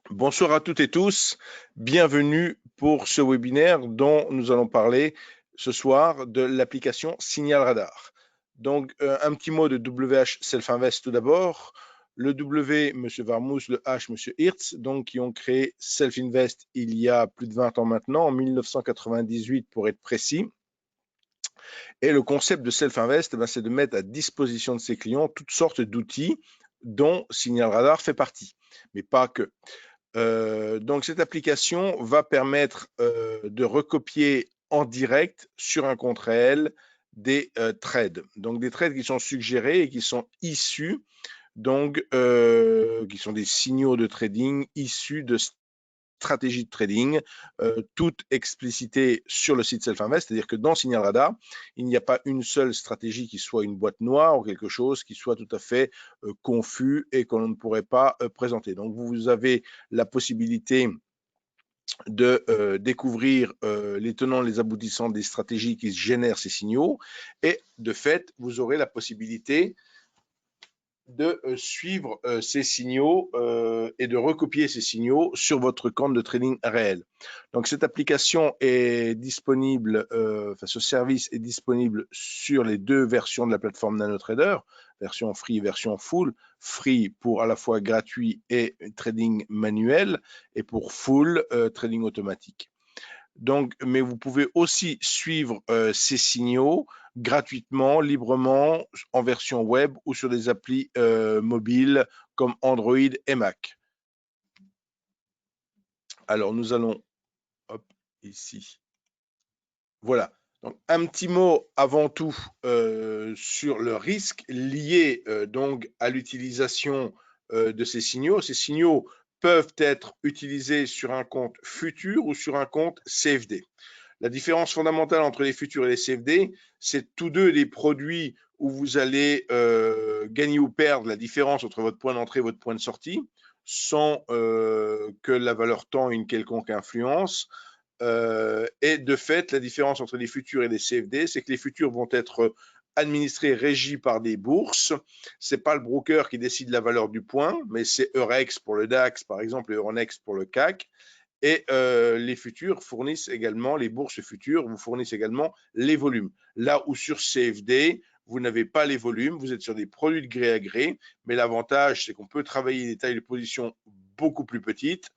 Bonsoir à toutes et tous, bienvenue pour ce webinaire dont nous allons parler ce soir de l'application Signal Radar. Donc un petit mot de WH Self-Invest tout d'abord. Le W, M. Varmousse, le H, M. Hirtz, donc qui ont créé Self-Invest il y a plus de 20 ans maintenant, en 1998 pour être précis. Et le concept de Self-Invest, c'est de mettre à disposition de ses clients toutes sortes d'outils dont Signal Radar fait partie, mais pas que. Donc cette application va permettre de recopier en direct sur un compte réel des trades. Donc des trades qui sont suggérés et qui sont issus, donc qui sont des signaux de trading issus de stratégie de trading, toute explicitée sur le site Self-Invest, c'est-à-dire que dans Signal Radar, il n'y a pas une seule stratégie qui soit une boîte noire ou quelque chose qui soit tout à fait confus et qu'on ne pourrait pas présenter. Donc vous avez la possibilité de découvrir les tenants, les aboutissants des stratégies qui génèrent ces signaux et de fait, vous aurez la possibilité de suivre ces signaux et de recopier ces signaux sur votre compte de trading réel. Donc cette application est disponible, ce service est disponible sur les deux versions de la plateforme NanoTrader, version free et version full. Free pour à la fois gratuit et trading manuel, et pour full, trading automatique. Donc, mais vous pouvez aussi suivre ces signaux gratuitement, librement, en version web ou sur des applis mobiles comme Android et Mac. Alors, nous allons, hop, ici. Voilà. Donc, un petit mot avant tout sur le risque lié donc à l'utilisation de ces signaux. Ces signaux peuvent être utilisés sur un compte futur ou sur un compte CFD. La différence fondamentale entre les futurs et les CFD, c'est tous deux des produits où vous allez gagner ou perdre la différence entre votre point d'entrée et votre point de sortie, sans que la valeur temps ait une quelconque influence. Et de fait, la différence entre les futurs et les CFD, c'est que les futurs vont être administrés, régis par des bourses. Ce n'est pas le broker qui décide la valeur du point, mais c'est Eurex pour le DAX, par exemple, et Euronext pour le CAC. Et les futurs fournissent également, les bourses futures vous fournissent également les volumes. Là où sur CFD, vous n'avez pas les volumes, vous êtes sur des produits de gré à gré, mais l'avantage, c'est qu'on peut travailler des tailles de position beaucoup plus petites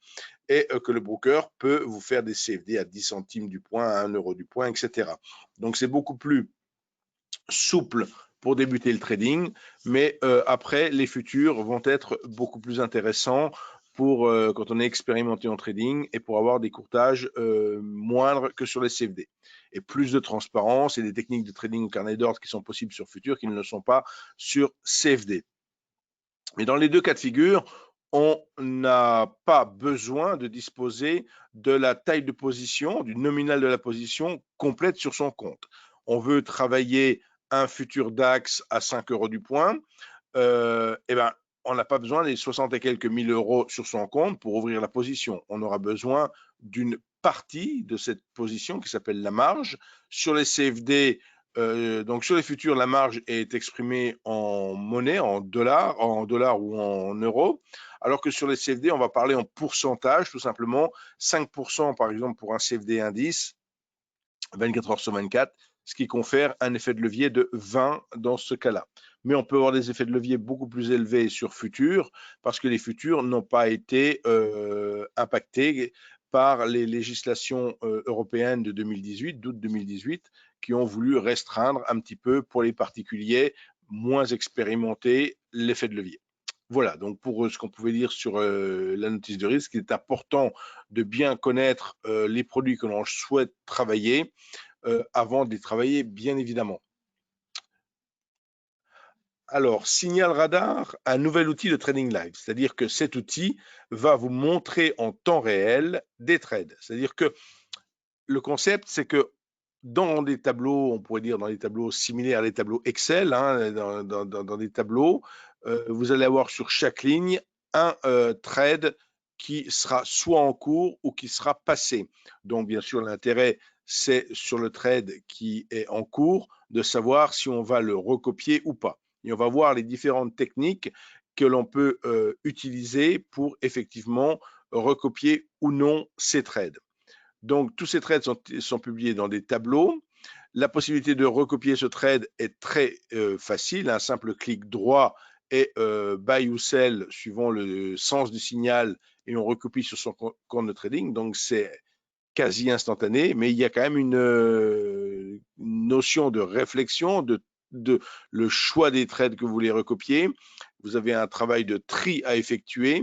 et que le broker peut vous faire des CFD à 10 centimes du point, à 1 euro du point, etc. Donc c'est beaucoup plus souple pour débuter le trading, mais après, les futurs vont être beaucoup plus intéressants pour quand on est expérimenté en trading et pour avoir des courtages moindres que sur les CFD. Et plus de transparence et des techniques de trading au carnet d'ordre qui sont possibles sur futurs qui ne le sont pas sur CFD. Mais dans les deux cas de figure, on n'a pas besoin de disposer de la taille de position, du nominal de la position complète sur son compte. On veut travailler un futur DAX à 5 euros du point, eh ben, on n'a pas besoin des 60 et quelques mille euros sur son compte pour ouvrir la position. On aura besoin d'une partie de cette position qui s'appelle la marge. Sur les CFD, donc sur les futurs, la marge est exprimée en monnaie, en dollars ou en euros, alors que sur les CFD, on va parler en pourcentage, tout simplement. 5% par exemple pour un CFD indice, 24 heures sur 24, ce qui confère un effet de levier de 20 dans ce cas-là. Mais on peut avoir des effets de levier beaucoup plus élevés sur futurs parce que les futurs n'ont pas été impactés par les législations européennes de 2018, d'août 2018, qui ont voulu restreindre un petit peu pour les particuliers moins expérimentés l'effet de levier. Voilà, donc pour ce qu'on pouvait dire sur la notice de risque, il est important de bien connaître les produits que l'on souhaite travailler avant de les travailler, bien évidemment. Alors, Signal Radar, un nouvel outil de trading live, c'est-à-dire que cet outil va vous montrer en temps réel des trades. C'est-à-dire que le concept, c'est que dans des tableaux, on pourrait dire dans des tableaux similaires à des tableaux Excel, hein, dans des tableaux, vous allez avoir sur chaque ligne un trade qui sera soit en cours ou qui sera passé. Donc, bien sûr, l'intérêt, c'est sur le trade qui est en cours de savoir si on va le recopier ou pas. Et on va voir les différentes techniques que l'on peut utiliser pour effectivement recopier ou non ces trades. Donc, tous ces trades sont publiés dans des tableaux. La possibilité de recopier ce trade est très facile. Un simple clic droit et buy ou sell suivant le sens du signal et on recopie sur son compte de trading. Donc, c'est quasi instantané, mais il y a quand même une notion de réflexion, de le choix des trades que vous voulez recopier. Vous avez un travail de tri à effectuer.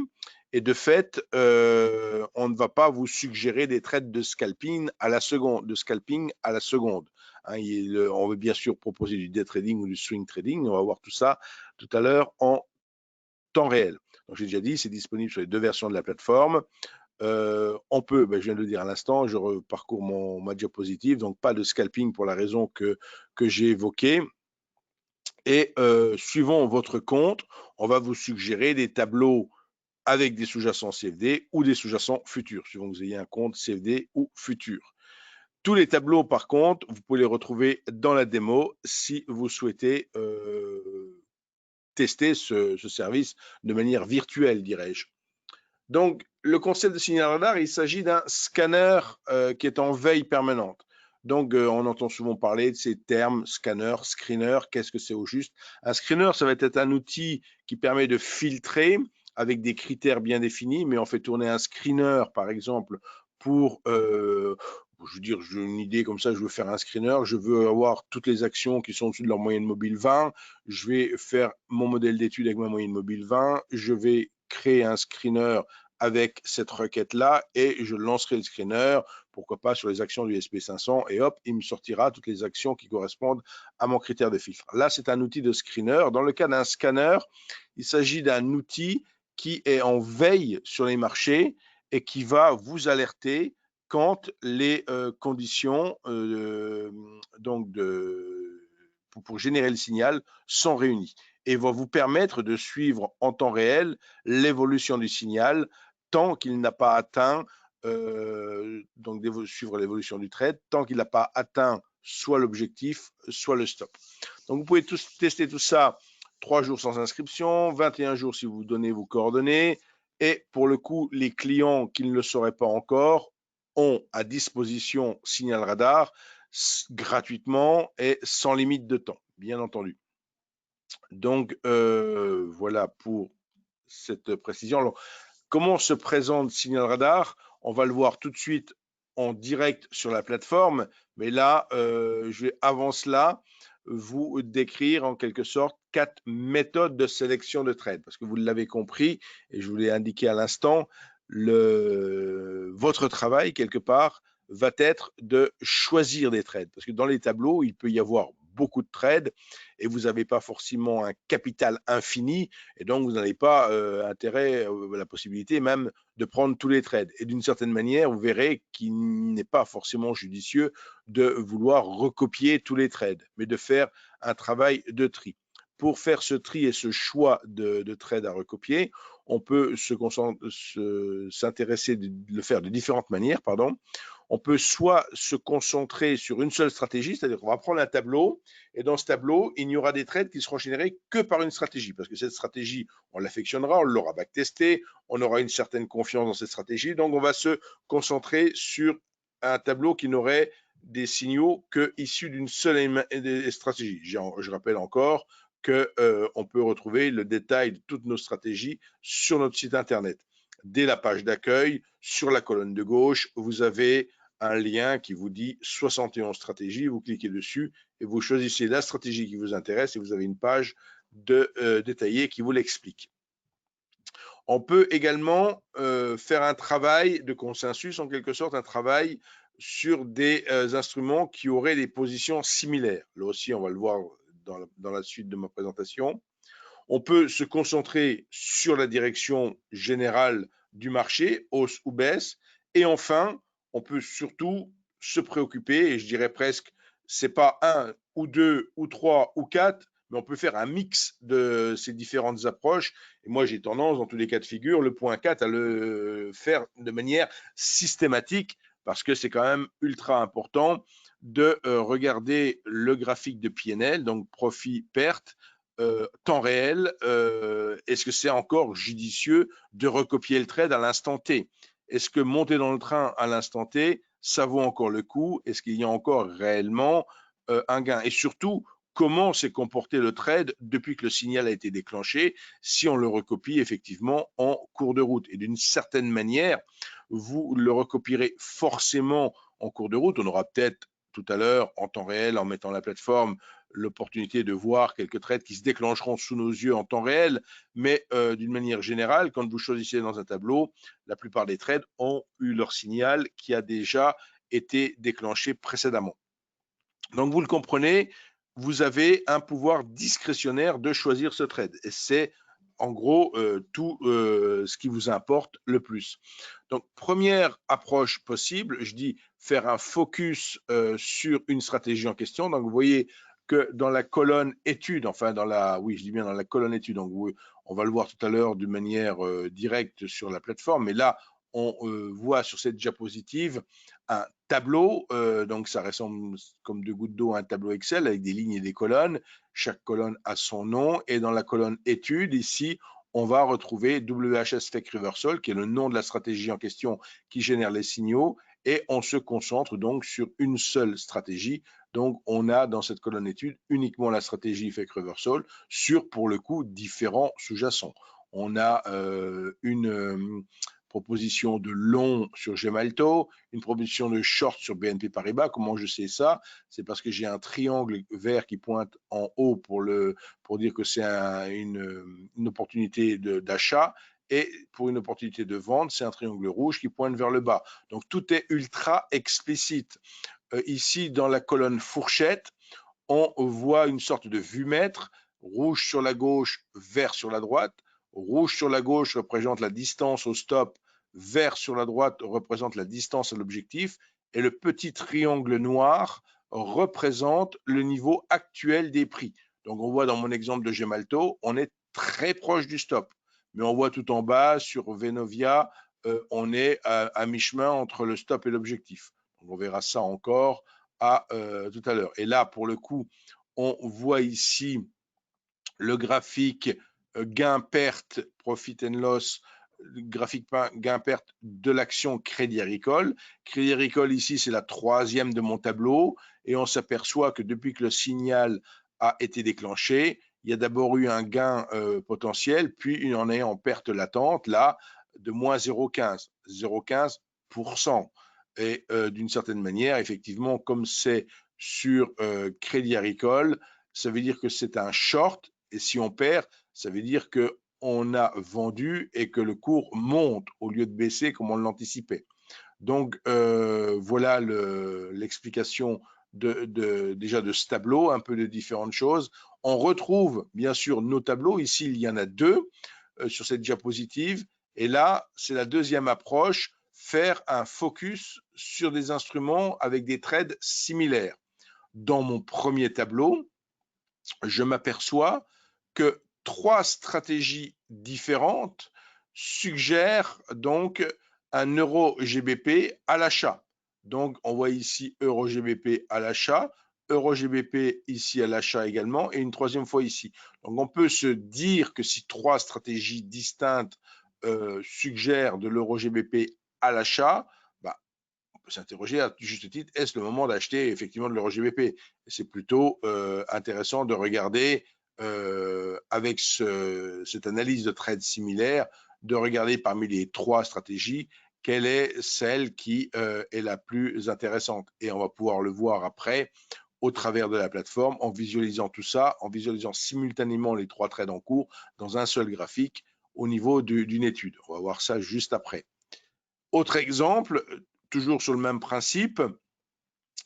Et de fait, on ne va pas vous suggérer des trades de scalping à la seconde. Hein, on veut bien sûr proposer du day trading ou du swing trading. On va voir tout ça tout à l'heure en temps réel. Donc, j'ai déjà dit, c'est disponible sur les 2 versions de la plateforme. On peut, je viens de le dire à l'instant, je reparcours ma diapositive, donc pas de scalping pour la raison que j'ai évoquée. Et suivant votre compte, on va vous suggérer des tableaux avec des sous-jacents CFD ou des sous-jacents futurs, suivant que vous ayez un compte CFD ou futur. Tous les tableaux, par contre, vous pouvez les retrouver dans la démo si vous souhaitez tester ce service de manière virtuelle, dirais-je. Donc, le concept de signal radar, il s'agit d'un scanner qui est en veille permanente. Donc, on entend souvent parler de ces termes scanner, screener. Qu'est-ce que c'est au juste? Un screener, ça va être un outil qui permet de filtrer avec des critères bien définis, mais on fait tourner un screener, par exemple, pour, je veux dire, j'ai une idée comme ça, je veux faire un screener, je veux avoir toutes les actions qui sont au-dessus de leur moyenne mobile 20, je vais faire mon modèle d'étude avec ma moyenne mobile 20, je vais créer un screener avec cette requête-là et je lancerai le screener, pourquoi pas sur les actions du SP500 et hop, il me sortira toutes les actions qui correspondent à mon critère de filtre. Là, c'est un outil de screener. Dans le cas d'un scanner, il s'agit d'un outil qui est en veille sur les marchés et qui va vous alerter quand les conditions donc pour générer le signal sont réunies et va vous permettre de suivre en temps réel l'évolution du signal tant qu'il n'a pas atteint, donc de suivre l'évolution du trade, tant qu'il n'a pas atteint soit l'objectif, soit le stop. Donc vous pouvez tester tout ça 3 jours sans inscription, 21 jours si vous donnez vos coordonnées. Et pour le coup, les clients qui ne le sauraient pas encore ont à disposition Signal Radar gratuitement et sans limite de temps, bien entendu. Donc, voilà pour cette précision. Alors, comment se présente Signal Radar? On va le voir tout de suite en direct sur la plateforme, mais là, je vais avant cela vous décrire en quelque sorte 4 méthodes de sélection de trades, parce que vous l'avez compris, et je vous l'ai indiqué à l'instant, votre travail, quelque part, va être de choisir des trades, parce que dans les tableaux, il peut y avoir beaucoup de trades, et vous n'avez pas forcément un capital infini, et donc vous n'avez pas intérêt, la possibilité même de prendre tous les trades. Et d'une certaine manière, vous verrez qu'il n'est pas forcément judicieux de vouloir recopier tous les trades, mais de faire un travail de tri. Pour faire ce tri et ce choix de trades à recopier, on peut s'intéresser, le faire de différentes manières, pardon. On peut soit se concentrer sur une seule stratégie, c'est-à-dire qu'on va prendre un tableau, et dans ce tableau, il n'y aura des trades qui seront générés que par une stratégie, parce que cette stratégie, on l'affectionnera, on l'aura backtesté, on aura une certaine confiance dans cette stratégie, donc on va se concentrer sur un tableau qui n'aurait des signaux que issus d'une seule stratégie. Je rappelle encore qu'on peut retrouver le détail de toutes nos stratégies sur notre site internet. Dès la page d'accueil, sur la colonne de gauche, vous avez un lien qui vous dit 71 stratégies, vous cliquez dessus et vous choisissez la stratégie qui vous intéresse et vous avez une page détaillée qui vous l'explique. On peut également faire un travail de consensus, en quelque sorte, un travail sur des instruments qui auraient des positions similaires. Là aussi, on va le voir dans la suite de ma présentation. On peut se concentrer sur la direction générale du marché, hausse ou baisse. Et enfin, on peut surtout se préoccuper, et je dirais presque, c'est pas 1 ou 2 ou 3 ou 4, mais on peut faire un mix de ces différentes approches. Et moi, j'ai tendance, dans tous les cas de figure, le point 4 à le faire de manière systématique, parce que c'est quand même ultra important de regarder le graphique de PNL, donc profit-perte, temps réel, est-ce que c'est encore judicieux de recopier le trade à l'instant T? Est-ce que monter dans le train à l'instant T, ça vaut encore le coup? Est-ce qu'il y a encore réellement un gain? Et surtout, comment s'est comporté le trade depuis que le signal a été déclenché si on le recopie effectivement en cours de route? Et d'une certaine manière, vous le recopierez forcément en cours de route. On aura peut-être tout à l'heure, en temps réel, en mettant la plateforme, l'opportunité de voir quelques trades qui se déclencheront sous nos yeux en temps réel, mais d'une manière générale, quand vous choisissez dans un tableau, la plupart des trades ont eu leur signal qui a déjà été déclenché précédemment. Donc vous le comprenez, vous avez un pouvoir discrétionnaire de choisir ce trade et c'est en gros tout ce qui vous importe le plus. Donc première approche possible, je dis faire un focus sur une stratégie en question. Donc vous voyez que dans la colonne études, enfin dans la, oui je dis bien dans la colonne études, donc on va le voir tout à l'heure d'une manière directe sur la plateforme, mais là on voit sur cette diapositive un tableau, donc ça ressemble comme deux gouttes d'eau à un tableau Excel avec des lignes et des colonnes. Chaque colonne a son nom et dans la colonne études, ici, on va retrouver WHS Fake Reversal, qui est le nom de la stratégie en question qui génère les signaux et on se concentre donc sur une seule stratégie. Donc, on a dans cette colonne études uniquement la stratégie Fake Reversal sur, pour le coup, différents sous-jacents. On a une proposition de long sur Gemalto, une proposition de short sur BNP Paribas. Comment je sais ça? C'est parce que j'ai un triangle vert qui pointe en haut pour dire que c'est une opportunité d'achat et pour une opportunité de vente, c'est un triangle rouge qui pointe vers le bas. Donc tout est ultra explicite. Ici, dans la colonne fourchette, on voit une sorte de vue-mètre, rouge sur la gauche, vert sur la droite. Rouge sur la gauche représente la distance au stop, vert sur la droite représente la distance à l'objectif, et le petit triangle noir représente le niveau actuel des prix. Donc on voit dans mon exemple de Gemalto, on est très proche du stop, mais on voit tout en bas sur Venovia, on est à mi-chemin entre le stop et l'objectif. On verra ça encore tout à l'heure. Et là, pour le coup, on voit ici le graphique gain-perte, profit and loss, graphique gain-perte de l'action Crédit Agricole. Crédit Agricole, ici, c'est la troisième de mon tableau. Et on s'aperçoit que depuis que le signal a été déclenché, il y a d'abord eu un gain potentiel, puis il en est en perte latente, là, de moins 0,15, 0,15%. Et d'une certaine manière, effectivement, comme c'est sur Crédit Agricole, ça veut dire que c'est un short, et si on perd, ça veut dire qu'on a vendu et que le cours monte au lieu de baisser comme on l'anticipait. Donc voilà l'explication déjà de ce tableau, un peu de différentes choses. On retrouve bien sûr nos tableaux, ici il y en a deux sur cette diapositive, et là c'est la deuxième approche, faire un focus sur des instruments avec des trades similaires. Dans mon premier tableau, je m'aperçois que trois stratégies différentes suggèrent donc un euro GBP à l'achat. Donc, on voit ici euro GBP à l'achat, euro GBP ici à l'achat également, et une troisième fois ici. Donc, on peut se dire que si trois stratégies distinctes suggèrent de l'euro GBP à l'achat, bah, on peut s'interroger à juste titre, est-ce le moment d'acheter effectivement de l'euro GBP? C'est plutôt intéressant de regarder avec cette analyse de trade similaire, de regarder parmi les trois stratégies, quelle est celle qui est la plus intéressante. Et on va pouvoir le voir après au travers de la plateforme en visualisant tout ça, en visualisant simultanément les trois trades en cours dans un seul graphique au niveau d'une étude. On va voir ça juste après. Autre exemple, toujours sur le même principe,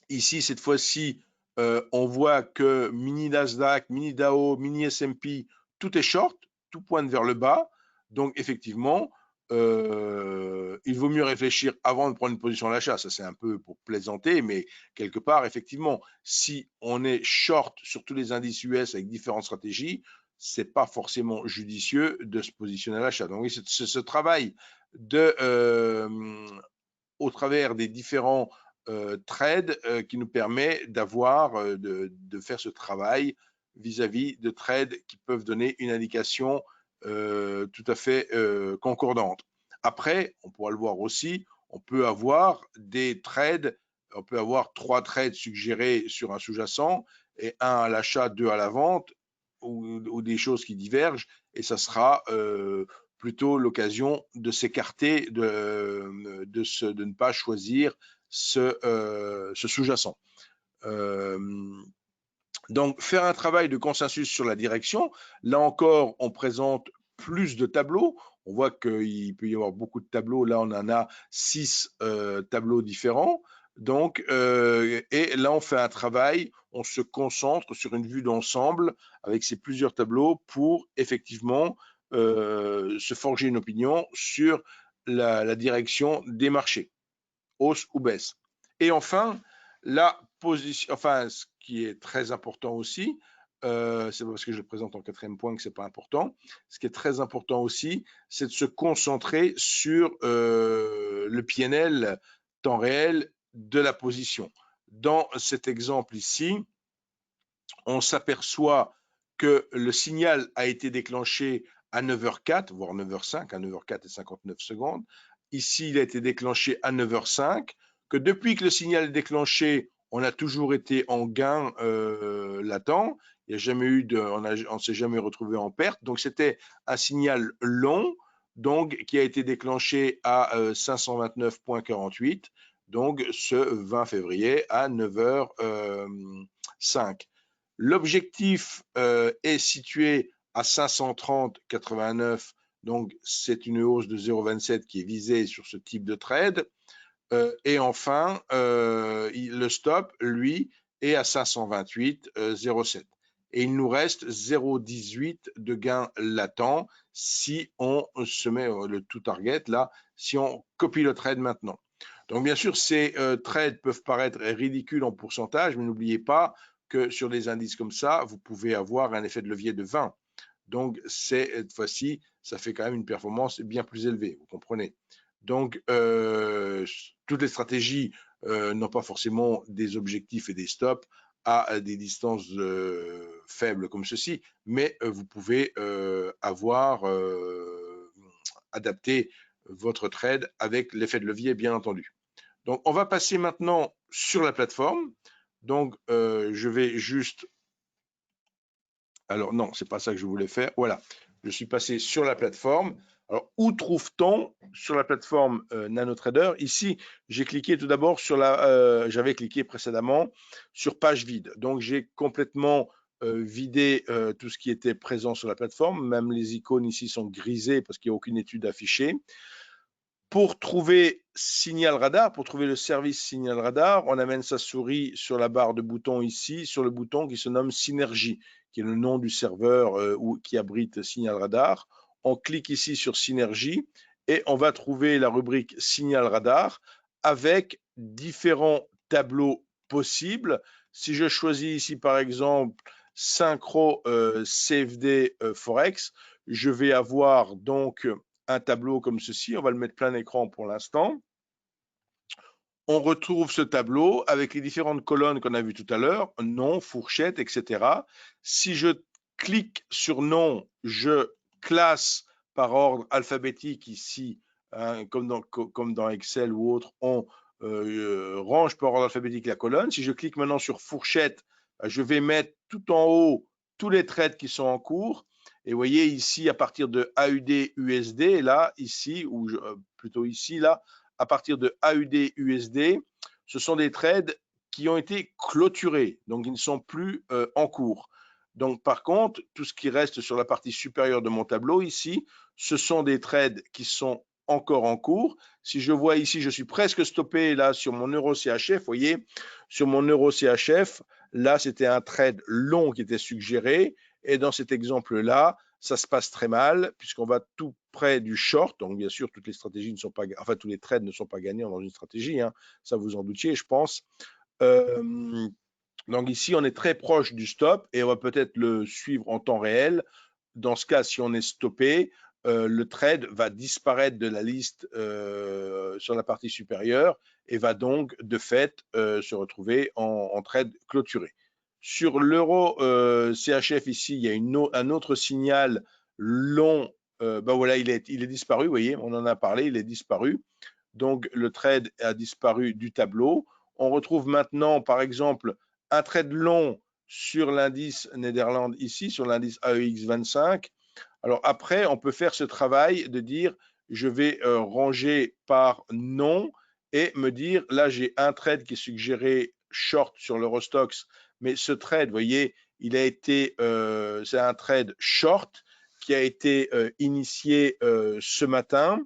ici, cette fois-ci, on voit que mini Nasdaq, mini Dow, mini S&P, tout est short, tout pointe vers le bas. Donc, effectivement, il vaut mieux réfléchir avant de prendre une position à l'achat. Ça, c'est un peu pour plaisanter, mais quelque part, effectivement, si on est short sur tous les indices US avec différentes stratégies, c'est pas forcément judicieux de se positionner à l'achat. Donc, oui, c'est ce travail au travers des différents trades qui nous permet d'avoir, de faire ce travail vis-à-vis de trades qui peuvent donner une indication tout à fait concordante. Après, on pourra le voir aussi, on peut avoir des trades, on peut avoir 3 trades suggérés sur un sous-jacent et un à l'achat, 2 à la vente, ou des choses qui divergent, et ça sera plutôt l'occasion de s'écarter, de ne pas choisir ce sous-jacent. Donc, faire un travail de consensus sur la direction. Là encore, on présente plus de tableaux. On voit qu'il peut y avoir beaucoup de tableaux. Là, on en a 6 tableaux différents. Donc, et là, on fait un travail, on se concentre sur une vue d'ensemble avec ces plusieurs tableaux pour effectivement se forger une opinion sur la direction des marchés, hausse ou baisse. Et enfin, la position, enfin, ce qui est très important aussi, c'est parce que je le présente en 4e point que c'est pas important. Ce qui est très important aussi, c'est de se concentrer sur le PNL temps réel de la position. Dans cet exemple ici, on s'aperçoit que le signal a été déclenché à 9h04, voire 9h05, à 9h04 et 59 secondes. Ici, il a été déclenché à 9h05, que depuis que le signal est déclenché, on a toujours été en gain latent. Il n'y a jamais eu on ne s'est jamais retrouvé en perte. Donc, c'était un signal long, donc, qui a été déclenché à 529,48, donc ce 20 février à 9h05. L'objectif est situé à 530,89, donc c'est une hausse de 0,27 qui est visée sur ce type de trade. Et enfin, le stop, lui, est à 528,07. Et il nous reste 0,18 de gain latent si on se met le tout target là, si on copie le trade maintenant. Donc bien sûr, ces trades peuvent paraître ridicules en pourcentage, mais n'oubliez pas que sur des indices comme ça, vous pouvez avoir un effet de levier de 20. Donc cette fois-ci, ça fait quand même une performance bien plus élevée, vous comprenez. Donc toutes les stratégies n'ont pas forcément des objectifs et des stops à des distances faibles comme ceci, mais vous pouvez adapté votre trade avec l'effet de levier, bien entendu. Donc, on va passer maintenant sur la plateforme. Donc, je vais juste... Alors, non, c'est pas ça que je voulais faire. Voilà, je suis passé sur la plateforme. Alors, où trouve-t-on sur la plateforme NanoTrader? Ici, j'ai cliqué tout d'abord sur j'avais cliqué précédemment sur page vide. Donc, j'ai complètement vidé tout ce qui était présent sur la plateforme. Même les icônes ici sont grisées parce qu'il n'y a aucune étude affichée. Pour trouver Signal Radar, pour trouver le service Signal Radar, on amène sa souris sur la barre de bouton ici, sur le bouton qui se nomme Synergie, qui est le nom du serveur qui abrite Signal Radar. On clique ici sur Synergie et on va trouver la rubrique Signal Radar avec différents tableaux possibles. Si je choisis ici par exemple Synchro CFD Forex, je vais avoir donc un tableau comme ceci. On va le mettre plein écran pour l'instant. On retrouve ce tableau avec les différentes colonnes qu'on a vues tout à l'heure, nom, fourchette, etc. Si je clique sur nom, je classe par ordre alphabétique ici, hein, comme dans Excel ou autre, on range par ordre alphabétique la colonne. Si je clique maintenant sur fourchette, je vais mettre tout en haut tous les trades qui sont en cours. Et vous voyez ici, à partir de AUD USD, là, ici, ou plutôt ici, là, à partir de AUD USD, ce sont des trades qui ont été clôturés, donc ils ne sont plus en cours. Donc par contre, tout ce qui reste sur la partie supérieure de mon tableau ici, ce sont des trades qui sont encore en cours. Si je vois ici, je suis presque stoppé là sur mon euro CHF, vous voyez, sur mon euro CHF, là c'était un trade long qui était suggéré, et dans cet exemple-là, ça se passe très mal puisqu'on va tout près du short. Donc, bien sûr, toutes les stratégies ne sont pas, enfin, tous les trades ne sont pas gagnants dans une stratégie. Hein, ça, vous en doutiez, je pense. Donc, ici, on est très proche du stop et on va peut-être le suivre en temps réel. Dans ce cas, si on est stoppé, le trade va disparaître de la liste sur la partie supérieure et va donc, de fait, se retrouver en trade clôturé. Sur l'euro CHF ici, il y a un autre signal long. Ben voilà, il est disparu, vous voyez, on en a parlé, il est disparu. Donc le trade a disparu du tableau. On retrouve maintenant, par exemple, un trade long sur l'indice Netherlands ici, sur l'indice AEX 25. Alors après, on peut faire ce travail de dire, je vais ranger par nom et me dire, là j'ai un trade qui est suggéré short sur l'Eurostoxx, mais ce trade, vous voyez, c'est un trade short qui a été initié ce matin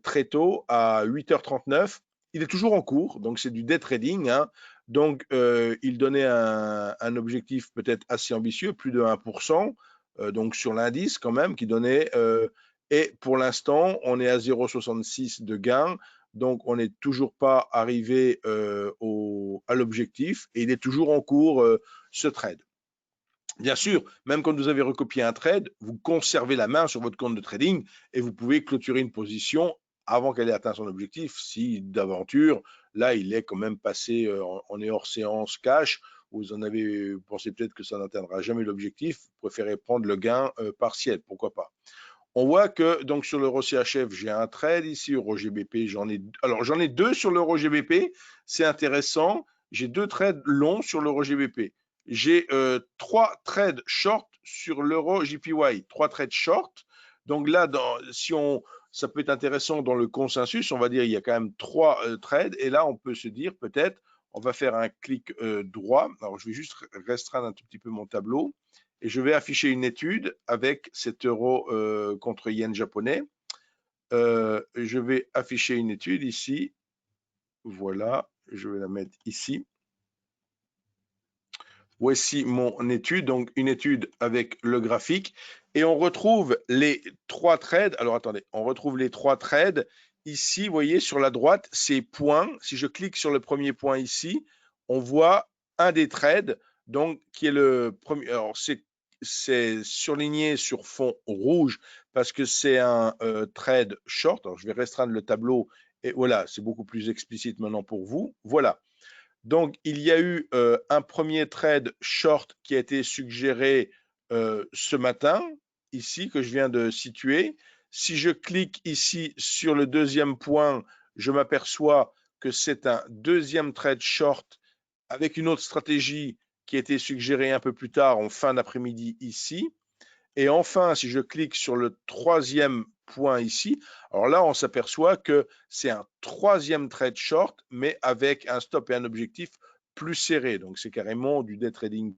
très tôt à 8h39. Il est toujours en cours, donc c'est du day trading, hein. Donc il donnait un objectif peut-être assez ambitieux, plus de 1%, donc sur l'indice quand même, qui donnait, et pour l'instant, on est à 0,66 de gain, donc on n'est toujours pas arrivé à l'objectif, et il est toujours en cours ce trade. Bien sûr, même quand vous avez recopié un trade, vous conservez la main sur votre compte de trading et vous pouvez clôturer une position avant qu'elle ait atteint son objectif. Si d'aventure, là, il est quand même passé, on est hors séance cash, vous en avez pensé peut-être que ça n'atteindra jamais l'objectif, vous préférez prendre le gain partiel, pourquoi pas. On voit que donc sur l'euro CHF, j'ai un trade ici, euro GBP, j'en ai deux sur l'euro GBP, c'est intéressant, j'ai deux trades longs sur l'euro GBP. J'ai trois trades short sur l'euro JPY, trois trades short. Donc là, ça peut être intéressant dans le consensus, on va dire il y a quand même trois trades, et là on peut se dire peut-être, on va faire un clic droit. Alors je vais juste restreindre un tout petit peu mon tableau et je vais afficher une étude avec cet euro contre yen japonais. Je vais afficher une étude ici. Voilà, je vais la mettre ici. Voici mon étude, donc une étude avec le graphique. Et on retrouve les trois trades. Alors attendez, on retrouve les trois trades. Ici, vous voyez, sur la droite, ces points. Si je clique sur le premier point ici, on voit un des trades, donc qui est le premier. Alors, c'est surligné sur fond rouge parce que c'est un trade short. Alors, je vais restreindre le tableau et voilà, c'est beaucoup plus explicite maintenant pour vous. Voilà. Donc, il y a eu un premier trade short qui a été suggéré ce matin, ici, que je viens de situer. Si je clique ici sur le deuxième point, je m'aperçois que c'est un deuxième trade short avec une autre stratégie qui a été suggérée un peu plus tard en fin d'après-midi ici. Et enfin, si je clique sur le troisième point ici, alors là, on s'aperçoit que c'est un troisième trade short, mais avec un stop et un objectif plus serré. Donc, c'est carrément du day trading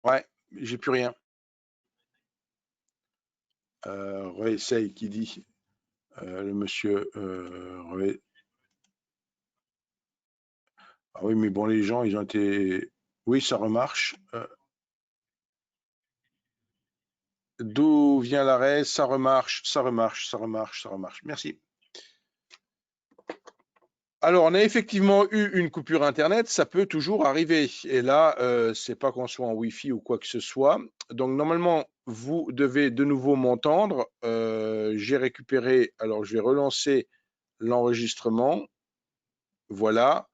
Ouais, j'ai plus rien. Réessaye qui dit le monsieur. Ah oui, mais bon, les gens, ils ont été. Oui, ça remarche. D'où vient l'arrêt? Ça remarche, ça remarche, ça remarche, ça remarche. Merci. Alors, on a effectivement eu une coupure Internet, ça peut toujours arriver. Et là, c'est pas qu'on soit en Wi-Fi ou quoi que ce soit. Donc, normalement, vous devez de nouveau m'entendre. J'ai récupéré, alors je vais relancer l'enregistrement. Voilà.